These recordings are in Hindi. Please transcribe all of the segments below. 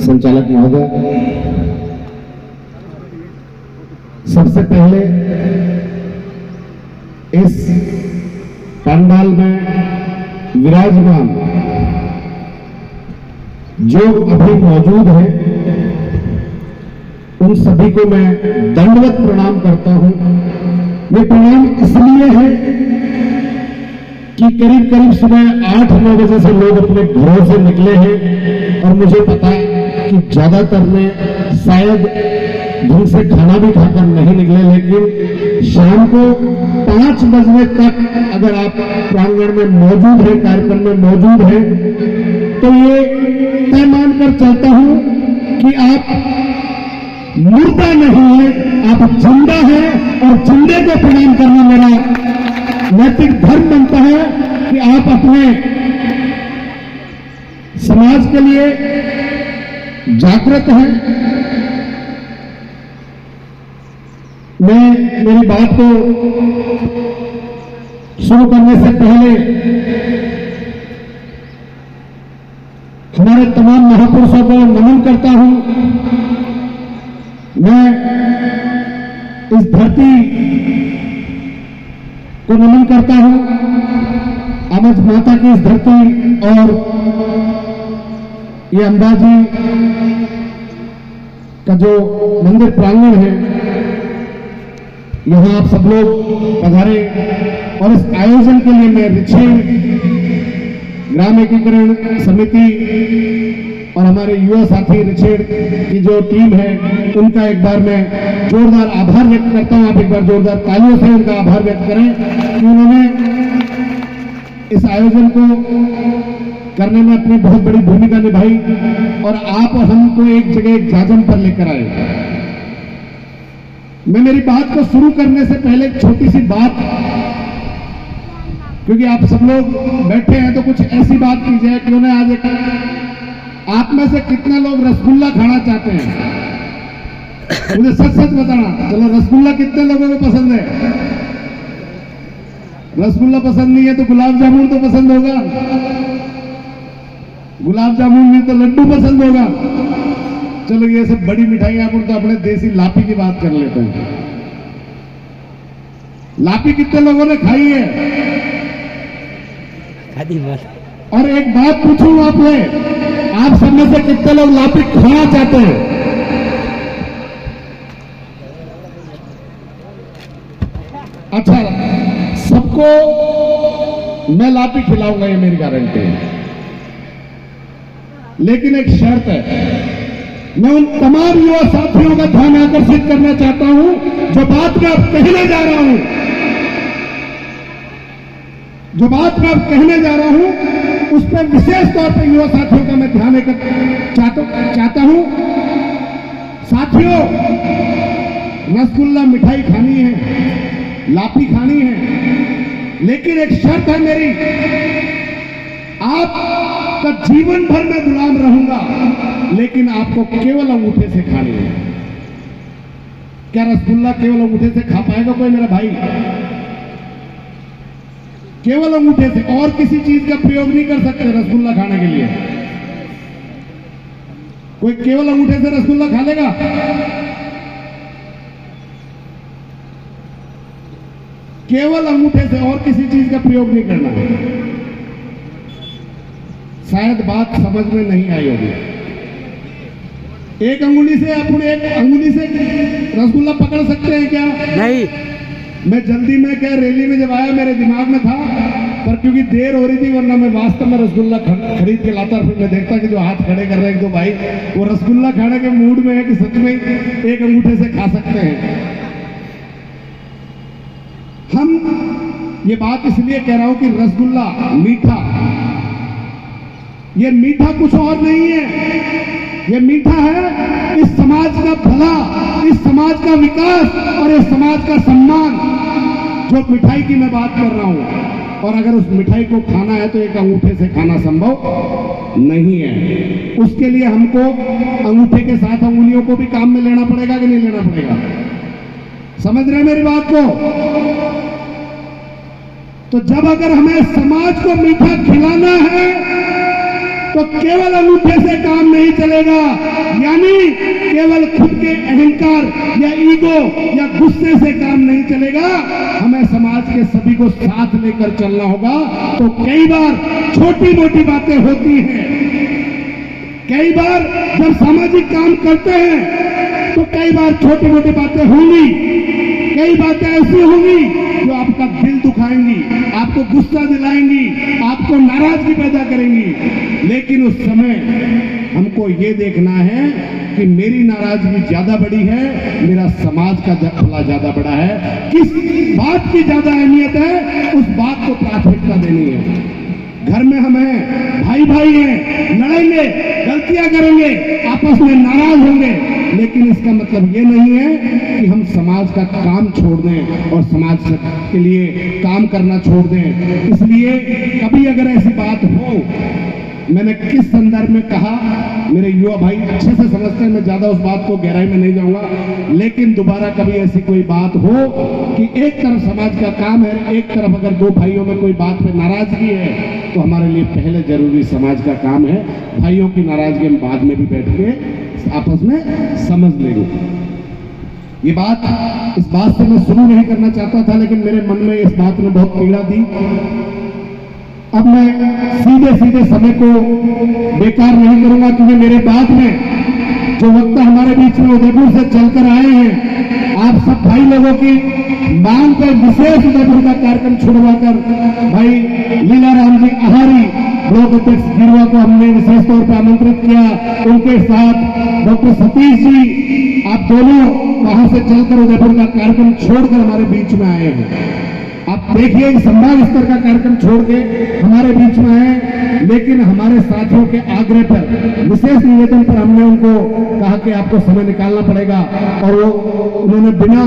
संचालक महोदय, सबसे पहले इस पंडाल में विराजमान जो अभी मौजूद है उन सभी को मैं दंडवत प्रणाम करता हूं। ये प्रणाम इसलिए है कि करीब करीब सुबह 8-9 बजे से लोग अपने घरों से निकले हैं और मुझे पता है कि ज्यादातर ने शायद ढंग से खाना भी खाकर नहीं निकले, लेकिन शाम को 5 बजे तक अगर आप प्रांगण में मौजूद है, कार्यक्रम में मौजूद है, तो ये तय मानकर चलता हूं कि आप मुर्दा नहीं है, आप जिंदा है और जिंदे को प्रणाम करना मेरा नैतिक धर्म बनता है कि आप अपने समाज के लिए जागृत हैं। मैं मेरी बात को शुरू करने से पहले हमारे तमाम महापुरुषों को नमन करता हूं। मैं इस धरती को नमन करता हूं, अमज माता की इस धरती और ये अंबाजी का जो मंदिर प्रांगण है, यहां आप सब लोग पधारे और इस आयोजन के लिए मैं रिछेड़ ग्राम एकीकरण समिति और हमारे युवा साथी रिछेड़ की जो टीम है उनका एक बार मैं जोरदार आभार व्यक्त करता हूं। आप एक बार जोरदार तालियों से उनका आभार व्यक्त करें कि उन्होंने इस आयोजन को करने में अपनी बहुत बड़ी भूमिका निभाई और आप और हमको एक जगह एक जाजम पर लेकर आए। मैं मेरी बात को शुरू करने से पहले एक छोटी सी बात, क्योंकि आप सब लोग बैठे हैं तो कुछ ऐसी बात की जाए कि उन्हें आज एक, आप में से कितने लोग रसगुल्ला खाना चाहते हैं? मुझे सच सच बताना। चलो, रसगुल्ला कितने लोगों को पसंद है? रसगुल्ला पसंद नहीं है तो गुलाब जामुन तो पसंद होगा, गुलाब जामुन नहीं तो लड्डू पसंद होगा। चलो, ये सब बड़ी मिठाइयां अपन तो अपने देसी लापी की बात कर लेते हैं। लापी कितने लोगों ने खाई है? और एक बात पूछूं आपसे, आप सब में से कितने लोग लापी खाना चाहते हैं? अच्छा, सबको मैं लापी खिलाऊंगा, ये मेरी गारंटी है, लेकिन एक शर्त है। मैं उन तमाम युवा साथियों का ध्यान आकर्षित करना चाहता हूं जो बात में अब कहने जा रहा हूं, जो बात मैं अब कहने जा रहा हूं उस पर विशेष तौर पर युवा साथियों का मैं ध्यान चाहता हूं। साथियों, रसगुल्ला मिठाई खानी है, लापी खानी है, लेकिन एक शर्त है मेरी, आपका जीवन भर मैं गुलाम रहूंगा, लेकिन आपको केवल अंगूठे से खानी है। क्या रसगुल्ला केवल अंगूठे से खा पाएगा कोई मेरा भाई? केवल अंगूठे से, और किसी चीज का प्रयोग नहीं कर सकते रसगुल्ला खाने के लिए। कोई केवल अंगूठे से रसगुल्ला खा लेगा? केवल अंगूठे से, और किसी चीज का प्रयोग नहीं करना है। शायद बात समझ में नहीं आई होगी। एक अंगुली से अपन एक अंगुली से रसगुल्ला पकड़ सकते हैं क्या? नहीं। मैं जल्दी में क्या रैली में जब आया मेरे दिमाग में था, पर क्योंकि देर हो रही थी, वरना मैं वास्तव में रसगुल्ला खरीद के लाता। फिर मैं देखता कि जो हाथ खड़े कर रहे हैं 1-2 भाई, वो रसगुल्ला खाने के मूड में है कि सच में एक अंगूठे से खा सकते हैं। हम ये बात इसलिए कह रहा हूं कि रसगुल्ला मीठा, ये मीठा कुछ और नहीं है, ये मीठा है इस समाज का भला, इस समाज का विकास और इस समाज का सम्मान, जो मिठाई की मैं बात कर रहा हूं। और अगर उस मिठाई को खाना है तो एक अंगूठे से खाना संभव नहीं है। उसके लिए हमको अंगूठे के साथ अंगुलियों को भी काम में लेना पड़ेगा कि नहीं लेना पड़ेगा? समझ रहे मेरी बात को? तो जब अगर हमें समाज को मीठा खिलाना है तो तो केवल अंगूठे से काम नहीं चलेगा, यानी केवल खुद के अहंकार या ईगो या गुस्से से काम नहीं चलेगा। हमें समाज के सभी को साथ लेकर चलना होगा। तो कई बार छोटी मोटी बातें होती हैं, कई बार जब सामाजिक काम करते हैं तो कई बार छोटी मोटी बातें होंगी, कई बातें ऐसी होंगी जो आपका दिल दुखाएंगी, आपको गुस्सा दिलाएंगी, आपको नाराजगी पैदा करेंगी। लेकिन उस समय हमको ये देखना है कि मेरी नाराजगी ज्यादा बड़ी है, मेरा समाज का भला ज्यादा बड़ा है। किस बात की ज्यादा अहमियत है, उस बात को प्राथमिकता देनी है। घर में हम हैं, भाई भाई हैं, लड़ेंगे, गलतियां करेंगे, आपस में नाराज होंगे, लेकिन इसका मतलब ये नहीं है कि हम समाज का काम छोड़ दें और समाज के लिए काम करना छोड़ दें। इसलिए कभी अगर ऐसी बात हो, मैंने किस संदर्भ में कहा, मेरे युवा भाई अच्छे से समझते हैं, मैं ज्यादा उस बात को गहराई में नहीं जाऊंगा, लेकिन दोबारा कभी ऐसी कोई बात हो कि एक तरफ समाज का काम है, एक तरफ अगर दो भाइयों में कोई बात पे नाराजगी है, तो हमारे लिए पहले जरूरी समाज का काम है। भाइयों की नाराजगी हम बाद में भी बैठ के आपस में समझ लेंगे। ये बात, इस बात से मैं शुरू नहीं करना चाहता था, लेकिन मेरे मन में इस बात ने बहुत पीड़ा दी। अब मैं सीधे सीधे समय को बेकार नहीं करूंगा, क्योंकि मेरे बाद में जो वक्ता हमारे बीच में उदयपुर से चलकर आए हैं, आप सब भाई लोगों की मांग पर विशेष उदयपुर का कार्यक्रम छुड़वाकर भाई लीलाराम जी आहारी ब्लॉक अध्यक्ष गिरवा को हमने विशेष तौर पर आमंत्रित किया। उनके साथ डॉक्टर सतीश जी, आप दोनों वहां से चलकर उदयपुर का कार्यक्रम छोड़कर हमारे बीच में आए हैं। आप देखिए, संभाग स्तर का कार्यक्रम छोड़ के हमारे बीच में आए, लेकिन हमारे साथियों के आग्रह पर, विशेष निवेदन पर हमने उनको कहा कि आपको समय निकालना पड़ेगा, और वो उन्होंने बिना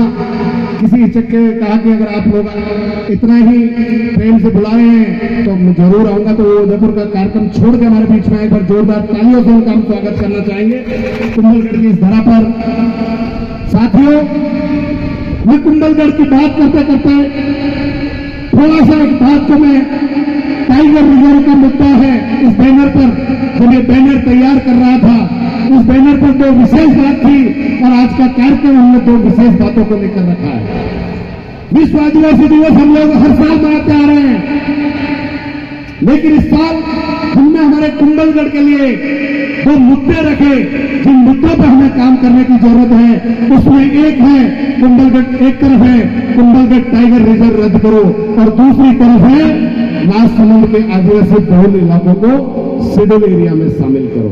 किसी हिचक के कहा कि अगर आप लोग इतना ही प्रेम से बुला रहे हैं तो मैं जरूर आऊंगा। तो वो उदयपुर का कार्यक्रम छोड़ के हमारे बीच में एक बार जोरदार तालियों से उनका हम स्वागत करना चाहेंगे कुंभलगढ़ की इस धरा पर। साथियों, मैं कुंभलगढ़ की बात करते करते थोड़ा सा एक बात को, मैं टाइगर रिजर्व का मुद्दा है, इस बैनर पर जब ये बैनर तैयार कर रहा था, उस बैनर पर दो विशेष बात थी, और आज का कार्यक्रम हमने दो विशेष बातों को लेकर रखा है। विश्व आदिवासी दिवस हम लोग हर साल मनाते आ रहे हैं, लेकिन इस साल हमने हमारे कुंभलगढ़ के लिए दो मुद्दे रखे, जिन मुद्दों पर हमें काम करने की जरूरत है। उसमें एक है कुंभलगढ़, एक तरफ है कुंभलगढ़ टाइगर रिजर्व रद्द करो, और दूसरी तरफ है राजसमंद के आदिवासी बहुल इलाकों को शेड्यूल एरिया में शामिल करो।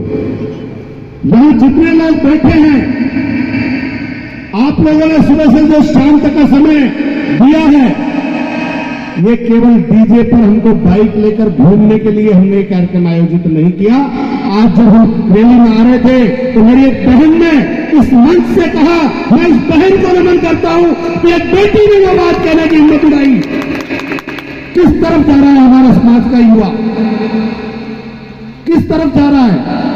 यहां जितने लोग बैठे हैं, आप लोगों ने सुबह से जो शाम तक का समय दिया है, ये केवल डीजे पर हमको बाइक लेकर घूमने के लिए हमने कार्यक्रम आयोजित नहीं किया। आज जब हम रैली में आ रहे थे तो मेरी एक बहन ने इस मंच से कहा, मैं इस बहन को नमन करता हूं कि एक बेटी ने वो बात कहने की हिम्मत उठाई। किस तरफ जा रहा है हमारा समाज का युवा, किस तरफ जा रहा है?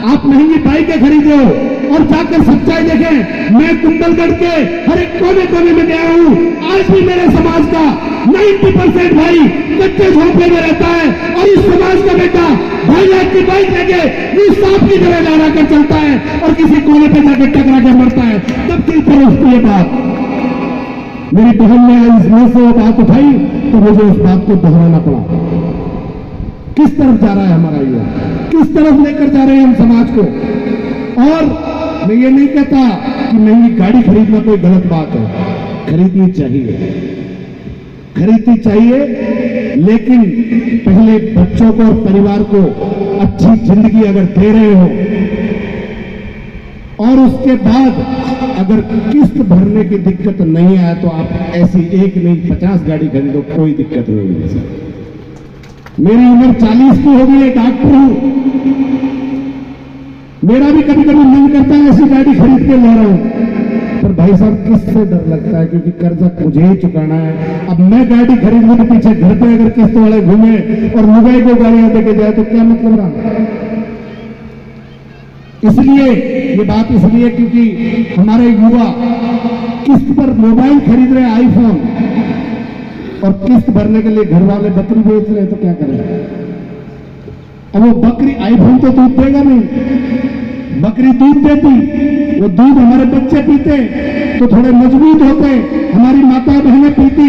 आप महंगी बाइकें खरीदे हो और जाकर सच्चाई देखें। मैं कुंभलगढ़ के हर एक कोने कोने में गया हूं, आज भी मेरे समाज का 90% भाई कच्चे झोंपड़े में रहता है, और इस समाज का बेटा 2 लाख की बाइक लेके इस सांप की तरह लहरा कर चलता है और किसी कोने पे जाकर टकरा कर मरता है। तब दिल पर उठती है बात। मेरी बहन ने इस मुंह से वो बात उठाई तो मुझे उस बात को दोहराना पड़ा। किस तरफ जा रहा है हमारा युवा, किस तरफ लेकर जा रहे हैं हम समाज को? और मैं ये नहीं कहता कि महंगी गाड़ी खरीदना कोई गलत बात है, खरीदनी चाहिए, खरीदनी चाहिए, लेकिन पहले बच्चों को और परिवार को अच्छी जिंदगी अगर दे रहे हो, और उसके बाद अगर किस्त भरने की दिक्कत नहीं आए तो आप ऐसी एक नहीं 50 गाड़ी खरीदो, कोई दिक्कत नहीं है। मेरी उम्र 40 की हो गई है, डॉक्टर हूं, मेरा भी कभी कभी मन करता है ऐसी गाड़ी खरीद के ले रहा हूं, पर भाई साहब किससे डर लगता है, क्योंकि कर्जा मुझे ही चुकाना है। अब मैं गाड़ी खरीदने के पीछे घर पे अगर किस्त वाले घूमे और मुंबई को गाड़ियां देके जाए तो क्या मतलब रहा? इसलिए ये बात इसलिए क्योंकि हमारे युवा किस्त पर मोबाइल खरीद रहे, आईफोन, और किस्त भरने के लिए घर वाले बकरी बेच रहे, तो क्या करें? अब वो बकरी आईफोन तो दूध देगा नहीं, बकरी दूध देती, वो दूध हमारे बच्चे पीते तो थोड़े मजबूत होते, हमारी माता बहनें पीती।